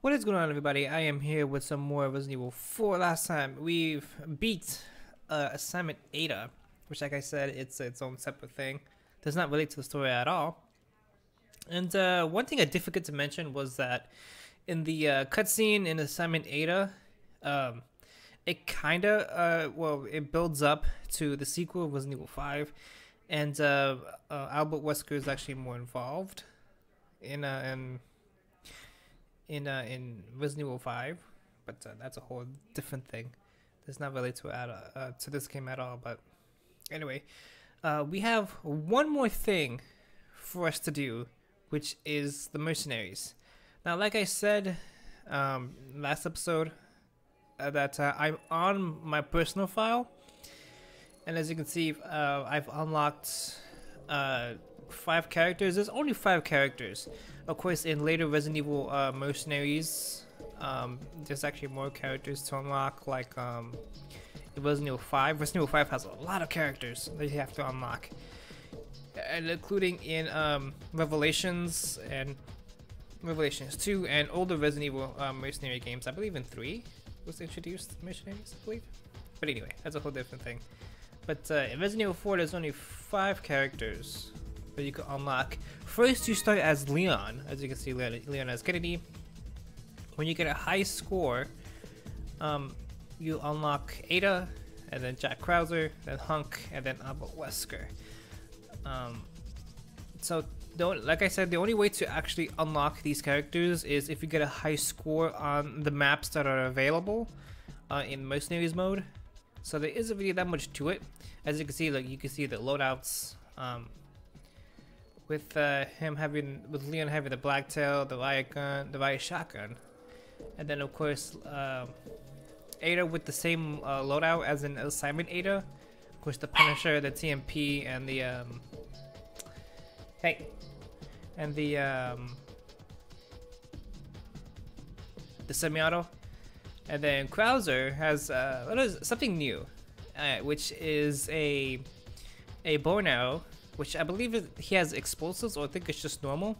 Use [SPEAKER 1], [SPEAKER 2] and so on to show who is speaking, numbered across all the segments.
[SPEAKER 1] What is going on, everybody? I am here with some more Resident Evil 4. Last time we've beat assignment Ada, which, like I said, it's its own separate thing. Does not relate to the story at all. And one thing I did forget to mention was that in the cutscene in assignment Ada, it kind of it builds up to the sequel of Resident Evil 5, and Albert Wesker is actually more involved in Resident Evil 5, but that's a whole different thing. Does not relate to this game at all. But anyway, we have one more thing for us to do, which is the Mercenaries. Now, like I said last episode, that I'm on my personal file, and as you can see, I've unlocked 5 characters. There's only 5 characters. Of course, in later Resident Evil Mercenaries, there's actually more characters to unlock, like in Resident Evil 5. Resident Evil 5 has a lot of characters that you have to unlock, and including in Revelations and Revelations 2 and older Resident Evil Mercenary games. I believe in 3 was introduced Mercenaries, I believe. But anyway, that's a whole different thing. But in Resident Evil 4, there's only 5 characters that you can unlock. First, you start as Leon. As you can see, Leon as Kennedy. When you get a high score, you unlock Ada, and then Jack Krauser, then Hunk, and then Albert Wesker. So, like I said, the only way to actually unlock these characters is if you get a high score on the maps that are available in Mercenaries mode. So there isn't really that much to it. As you can see, like, you can see the loadouts. With Leon having the black tail, the riot gun, the riot shotgun, and then of course Ada with the same loadout as in assignment Ada. Of course, the Punisher, the TMP, and the semi-auto. And then Krauser has something new, which is a bow and arrow, which I believe he has explosives, or I think it's just normal.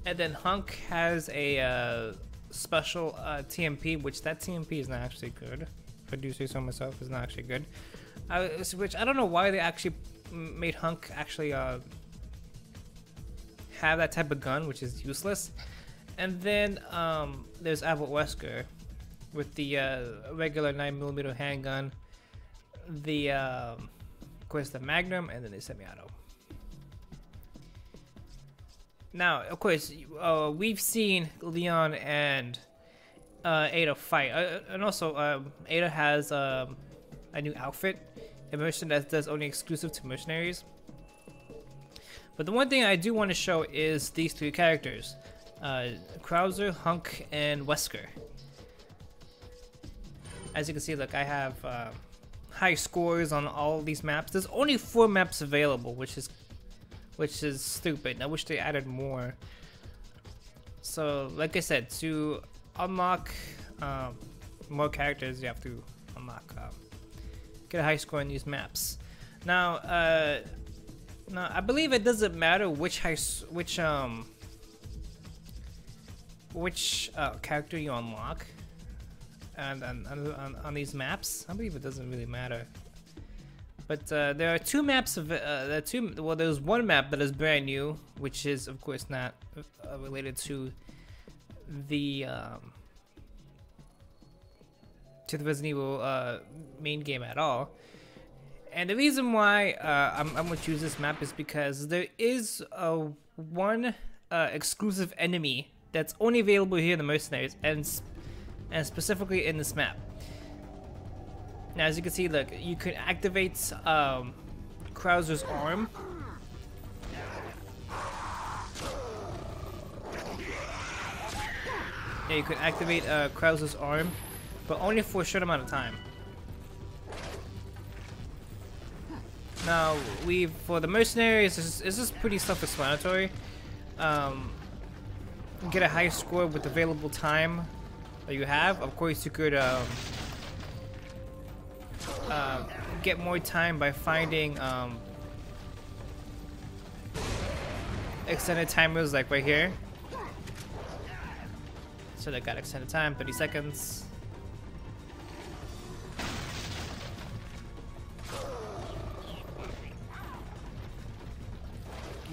[SPEAKER 1] And then Hunk has a special TMP, which that TMP is not actually good. If I do say so myself, is not actually good. Which I don't know why they actually made Hunk actually have that type of gun, which is useless. And then there's Albert Wesker with the regular 9mm handgun, of course the Magnum, and then the semi-auto. Now, of course, we've seen Leon and Ada fight, and also Ada has a new outfit, a mission that's only exclusive to Mercenaries. But the one thing I do want to show is these 3 characters, Krauser, Hunk, and Wesker. As you can see, look, I have high scores on all these maps. There's only 4 maps available, which is stupid. I wish they added more. So, like I said, to unlock more characters, you have to unlock get a high score on these maps. Now, I believe it doesn't matter which character you unlock, and on these maps. I believe it doesn't really matter. But there are 2 maps of there's one map that is brand new, which is of course not related to the Resident Evil main game at all. And the reason why I'm gonna choose this map is because there is one exclusive enemy that's only available here in the Mercenaries, and specifically in this map. Now, as you can see, look, you can activate Krauser's arm. Yeah, you can activate Krauser's arm, but only for a short amount of time. Now, for the Mercenaries, it's just pretty self-explanatory. Get a high score with available time that you have. Of course, you could get more time by finding extended timers like right here. So that got extended time, 30 seconds.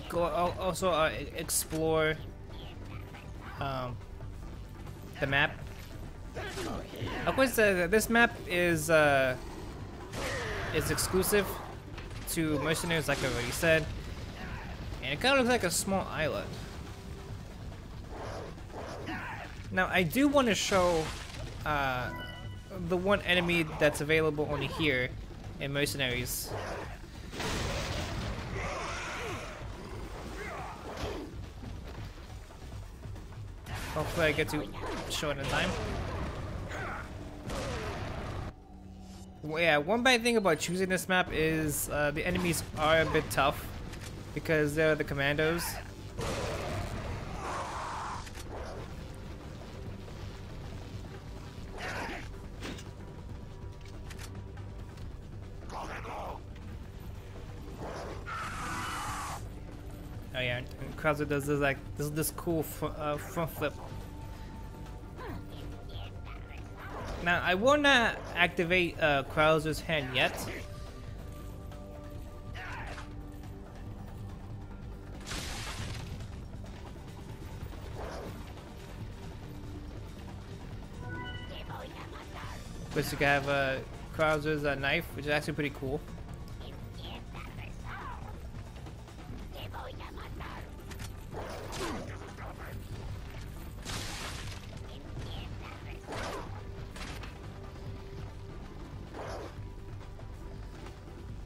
[SPEAKER 1] Go also explore the map. Of course, this map is exclusive to Mercenaries, like I already said, and it kind of looks like a small island. Now, I do want to show the one enemy that's available only here in Mercenaries. Hopefully I get to show it in time. Well, yeah, one bad thing about choosing this map is the enemies are a bit tough because they're the commandos. Oh yeah, and Krauser does this like this cool front flip. Now I will not activate Krauser's hand yet. Of course, you can have Krauser's knife, which is actually pretty cool.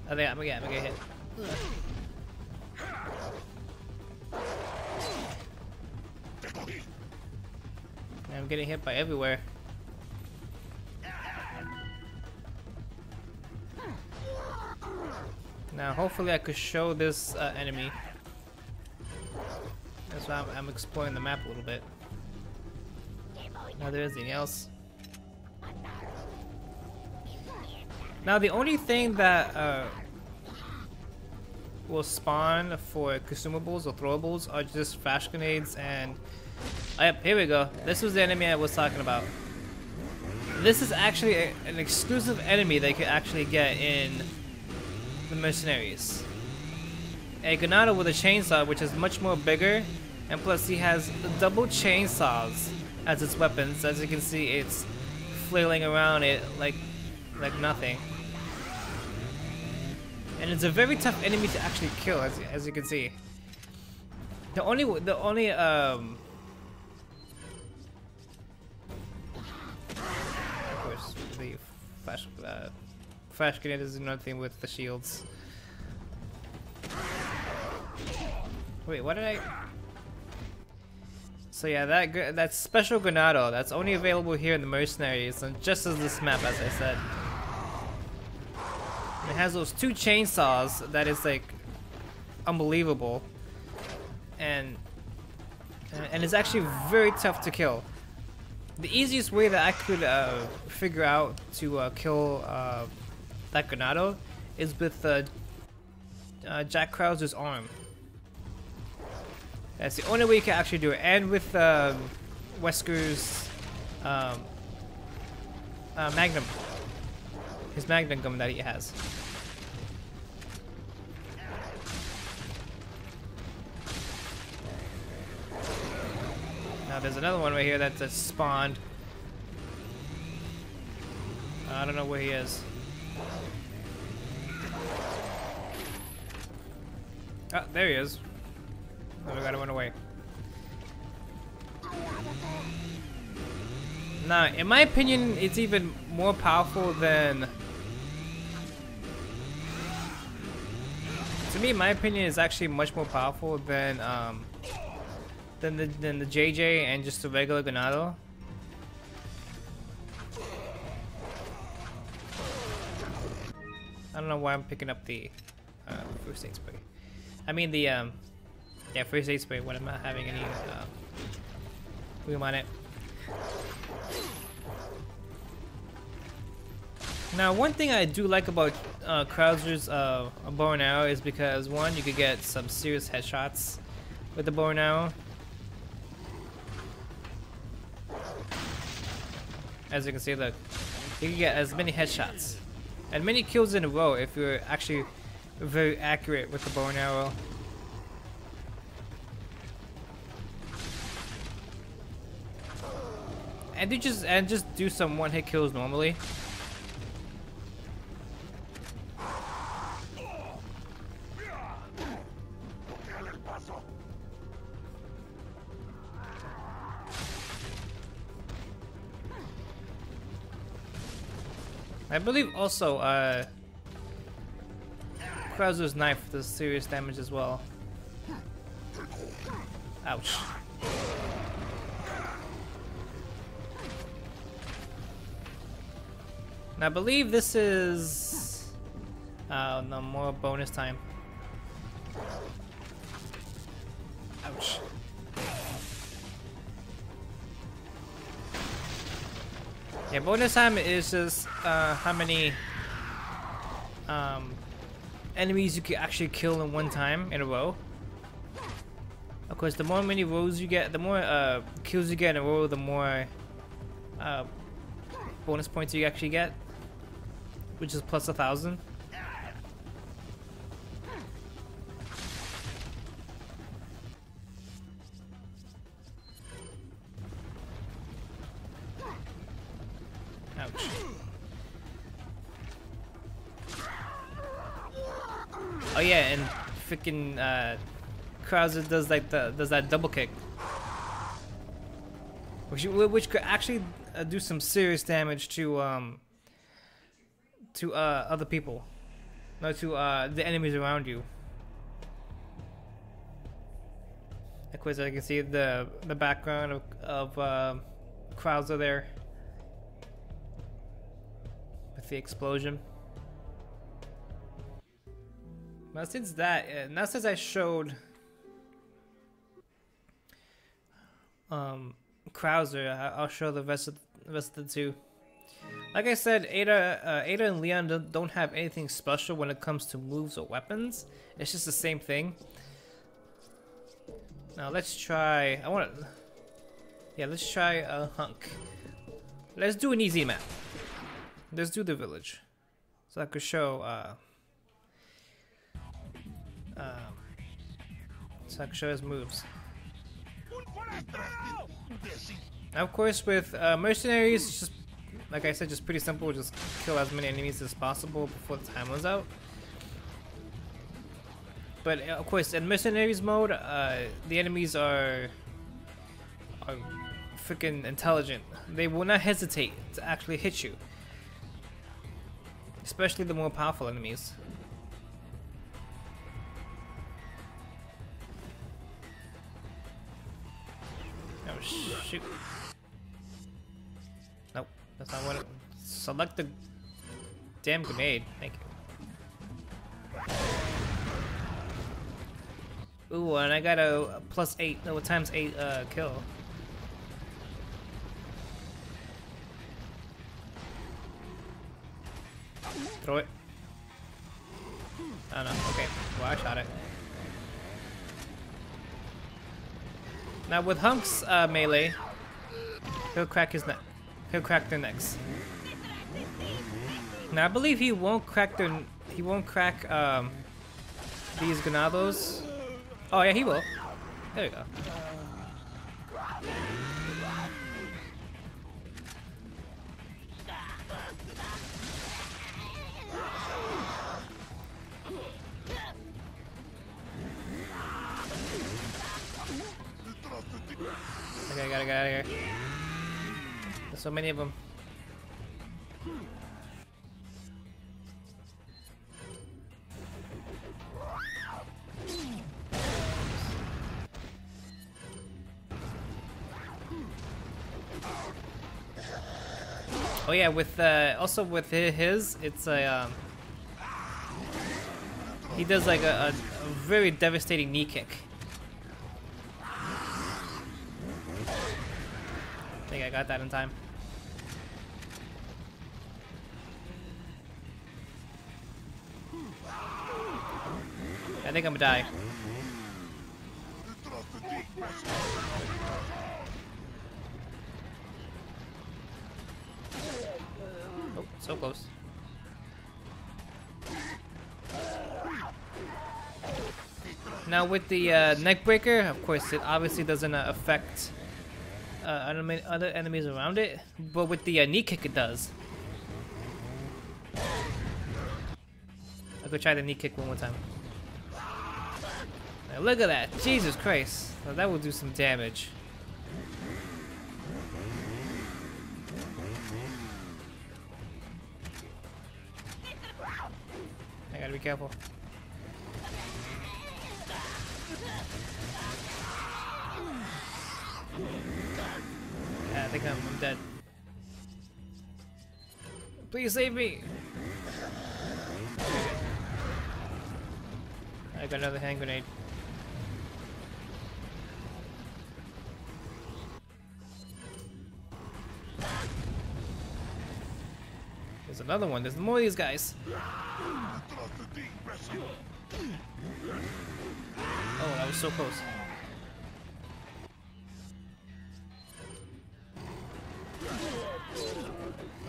[SPEAKER 1] Oh, yeah, I'm gonna get hit. I'm getting hit by everywhere. Now, hopefully I could show this enemy. That's why I'm exploring the map a little bit. Now, there anything else. Now, the only thing that will spawn for consumables or throwables are just flash grenades and... Oh, yep, here we go. This was the enemy I was talking about. This is actually an exclusive enemy that you can actually get in the Mercenaries. A Ganado with a chainsaw, which is much more bigger, and plus he has double chainsaws as its weapons. As you can see, it's flailing around it like nothing. And it's a very tough enemy to actually kill, as you can see. The only of course, the flash grenade is another thing with the shields. Wait, what did I? So yeah, that special Granado, that's only available here in the Mercenaries, and just as this map, as I said. It has those two chainsaws that is like unbelievable, and it's actually very tough to kill. The easiest way that I could figure out to kill that Granado is with Jack Krauser's arm. That's the only way you can actually do it, and with Wesker's Magnum. His Magnum gun that he has. Now there's another one right here that's spawned. I don't know where he is. Oh, there he is. Oh, we gotta run away. Now, in my opinion, it's even more powerful than... To me, in my opinion, it's actually much more powerful than the JJ and just the regular Ganado. I don't know why I'm picking up the first aid spray. I mean the yeah, first aid spray when I'm not having any room on it. Now, one thing I do like about Krauser's bow and arrow is because, one, you could get some serious headshots with the bow and arrow. As you can see, look, you can get as many headshots and many kills in a row if you're actually very accurate with the bow and arrow. And just do some one-hit kills normally. I believe also Krauser's knife does serious damage as well. Ouch. And I believe this is no more bonus time. Ouch. Yeah, bonus time is just how many enemies you can actually kill in one time in a row. Of course, the more many rows you get, the more kills you get in a row, the more bonus points you actually get, which is plus 1,000. Ouch. Oh yeah, and freaking Krauser does like does that double kick, which could actually do some serious damage to other people, no, to the enemies around you. Of course, I can see the background of Krauser there with the explosion. Now since I showed Krauser, I'll show the rest of the two. Like I said, Ada and Leon don't have anything special when it comes to moves or weapons. It's just the same thing. Now let's try. Let's try a hunk. Let's do an easy map. Let's do the village, so I could show. So I can show his moves. Now, of course, with mercenaries, just like I said, just pretty simple. Just kill as many enemies as possible before the time runs out. But of course, in mercenaries mode, the enemies are freaking intelligent. They will not hesitate to actually hit you, especially the more powerful enemies. Oh shoot! Nope, that's not what it. Select the damn grenade. Thank you. Ooh, and I got a +8, no, ×8 kill. Throw it. Oh no, okay. Well, I shot it. Now with Hunk's melee, he'll crack his neck. He'll crack their necks. Now I believe he won't crack these granados. Oh yeah, he will. There we go. Okay, I gotta get out of here. There's so many of them. Oh yeah, with also with his, it's a he does like a very devastating knee kick. I think I got that in time. I think I'm gonna die. So close. Now with the neckbreaker, of course, it obviously doesn't affect other enemies around it, but with the knee kick, it does. I could try the knee kick one more time. Now look at that! Jesus Christ! Now that will do some damage. I gotta be careful. Yeah, I think I'm dead. Please save me! I got another hand grenade. There's another one. There's more of these guys. Oh, that was so close.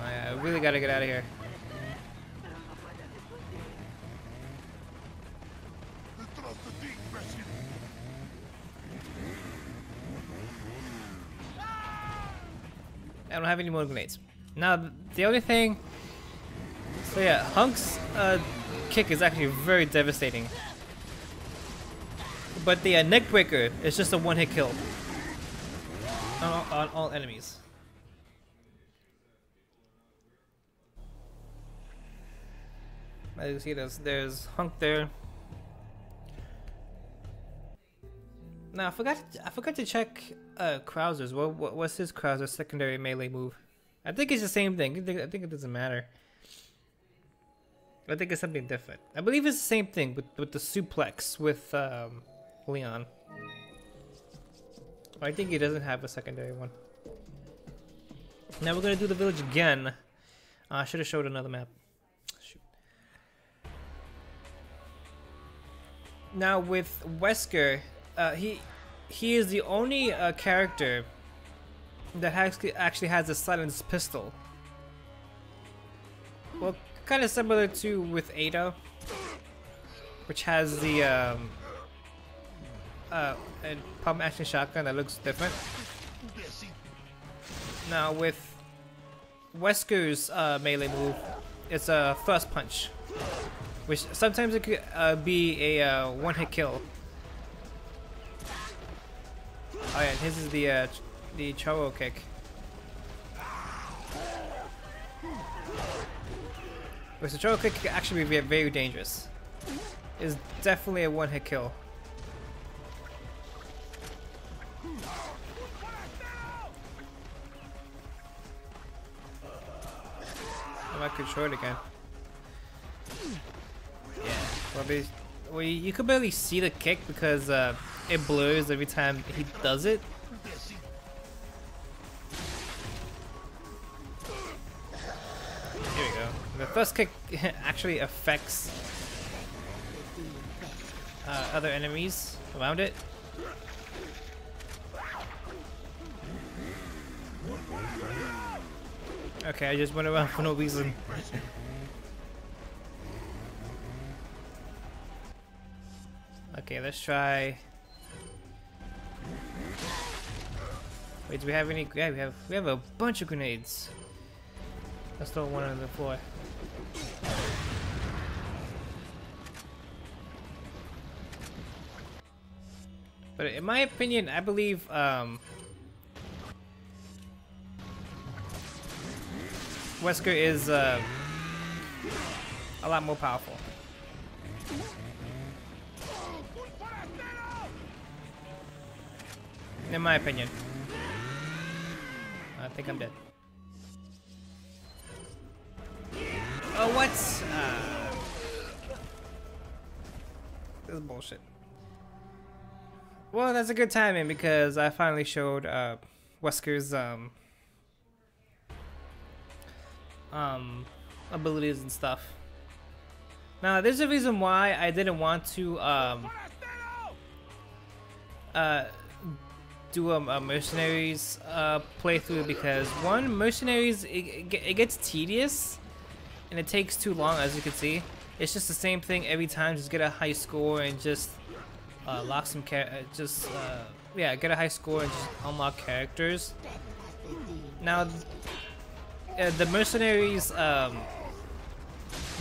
[SPEAKER 1] I really gotta get out of here. I don't have any more grenades. Now, the only thing... So yeah, Hunk's kick is actually very devastating. But the neckbreaker is just a one-hit kill on all enemies. As you see, there's Hunk there. Now I forgot to check Krauser's. What's his Krauser's secondary melee move? I think it's the same thing. I think it doesn't matter. I think it's something different. I believe it's the same thing with the suplex with Leon. I think he doesn't have a secondary one. Now we're gonna do the village again. I should have showed another map. Shoot. Now with Wesker, he is the only character that actually has a silenced pistol. Well, kind of similar to with Ada, which has the pump action shotgun that looks different. Now with Wesker's melee move, it's a thrust punch, which sometimes it could be a one-hit kill. Oh yeah, and his is the Choro kick. Which the Choro kick can actually be very dangerous. It's definitely a one-hit kill. I might control it again. Yeah. Well, you could barely see the kick because it blurs every time he does it. Here we go. The first kick actually affects other enemies around it. Okay, I just went around for no reason. Okay, let's try. Wait, do we have any? Yeah, we have a bunch of grenades. Let's throw one on the floor. But in my opinion, I believe Wesker is a lot more powerful. In my opinion. I think I'm dead. Oh, what? This is bullshit. Well, that's a good timing because I finally showed Wesker's abilities and stuff. Now, there's a reason why I didn't want to do a Mercenaries playthrough, because one, Mercenaries it gets tedious and it takes too long, as you can see. It's just the same thing every time. Just get a high score and just lock some yeah, get a high score and just unlock characters. Now, the Mercenaries.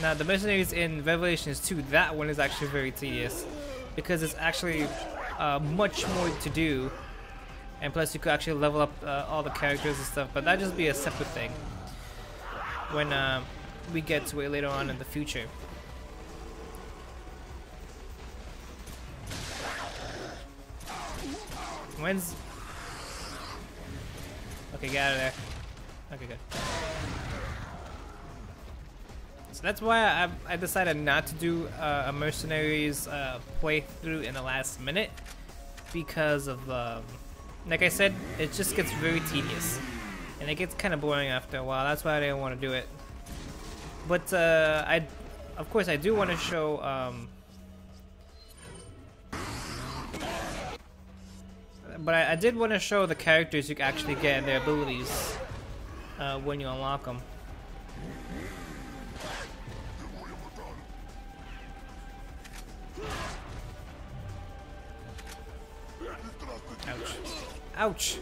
[SPEAKER 1] Now the Mercenaries in Revelations 2, that one is actually very tedious because it's actually much more to do, and plus you could actually level up all the characters and stuff. But that just be a separate thing when we get to it later on in the future. When's... Okay, get out of there. Okay, good. So that's why I decided not to do a Mercenaries playthrough in the last minute, because of like I said, it just gets very tedious and it gets kind of boring after a while. That's why I didn't want to do it. But of course I do want to show but I did want to show the characters you can actually get and their abilities when you unlock them. Ouch. Ouch!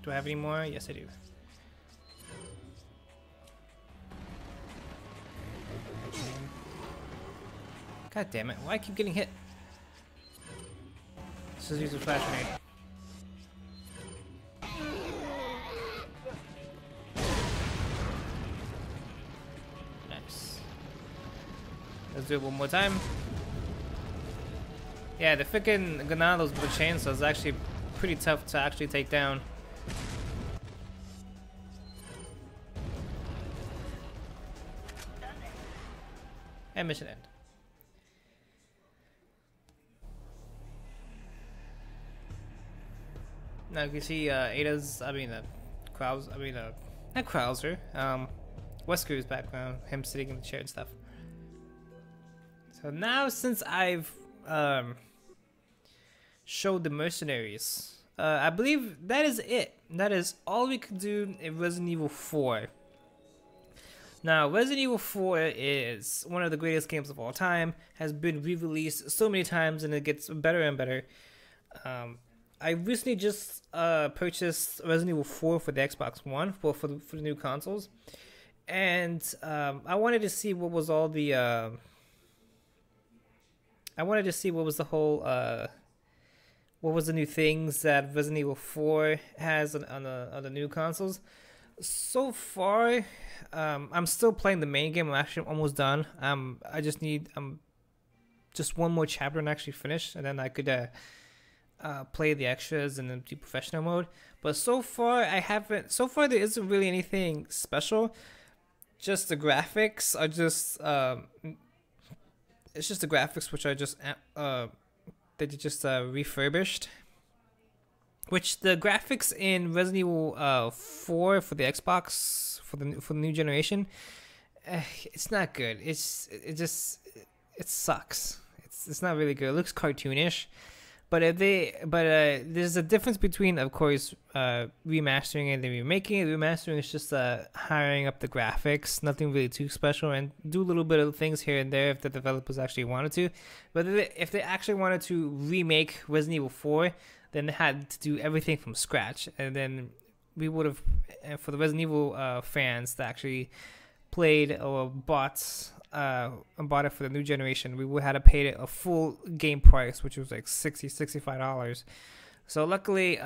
[SPEAKER 1] Do I have any more? Yes, I do. God damn it, why do I keep getting hit? Let's just use a flash grenade. Nice. Let's do it one more time. Yeah, the frickin' Ganados with the chainsaw is actually pretty tough to actually take down. And mission end. Now you can see Ada's, not Krauser, Wesker's background, him sitting in the chair and stuff. So now, since I've showed the Mercenaries, I believe that is it. That is all we could do in Resident Evil 4. Now, Resident Evil 4 is one of the greatest games of all time, has been re-released so many times, and it gets better and better. I recently just purchased Resident Evil 4 for the Xbox One, for the new consoles, and I wanted to see what was all the what was the new things that Resident Evil 4 has on the new consoles. So far, I'm still playing the main game. I'm actually almost done. I just need just one more chapter and actually finish, and then I could play the extras and then do professional mode. But so far there isn't really anything special. Just the graphics are just it's just the graphics which are just they just refurbished. Which the graphics in Resident Evil 4 for the Xbox for the new generation, it's not good. It sucks. It's not really good. It looks cartoonish. But there's a difference between, of course, remastering and then remaking it. Remastering is just hiring up the graphics, nothing really too special, and do a little bit of things here and there if the developers actually wanted to. But if they actually wanted to remake Resident Evil 4, then they had to do everything from scratch. And then we would have, for the Resident Evil fans that actually played or bought it for the new generation, we would have to pay a full game price, which was like $65. So luckily,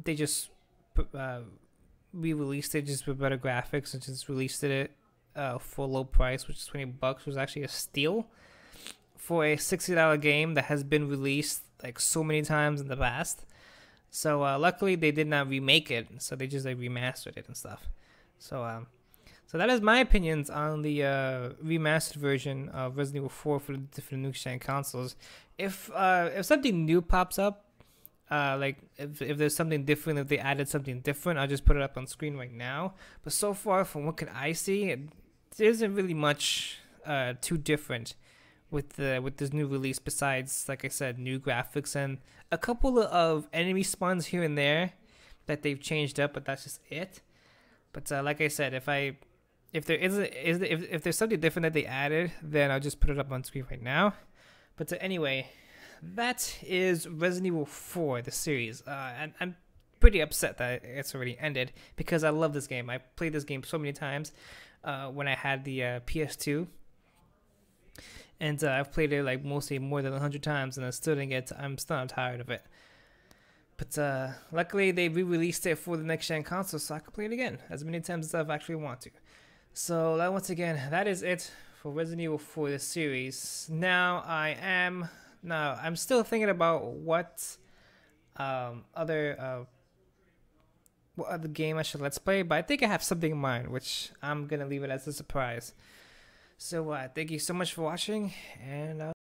[SPEAKER 1] they just re-released it just with better graphics and just released it for a low price, which is $20, which was actually a steal for a $60 game that has been released like so many times in the past. So luckily they did not remake it, so they just like remastered it and stuff. So that is my opinions on the remastered version of Resident Evil 4 for the different next-gen consoles. If something new pops up, like if there's something different, if they added something different, I'll just put it up on screen right now. But so far, from what can I see, there isn't really much too different with this new release. Besides, like I said, new graphics and a couple of enemy spawns here and there. that they've changed up, but that's just it. But like I said, if there if there's something different that they added, then I'll just put it up on screen right now. But anyway, that is Resident Evil 4, the series. And I'm pretty upset that it's already ended because I love this game. I played this game so many times when I had the PS2. And I've played it like mostly more than 100 times, and I'm still not tired of it. But luckily they re-released it for the next gen console, so I can play it again as many times as I've actually want to. So once again, that is it for Resident Evil 4 the series. Now I'm still thinking about what other game I should let's play, but I think I have something in mind, which I'm gonna leave it as a surprise. So thank you so much for watching, and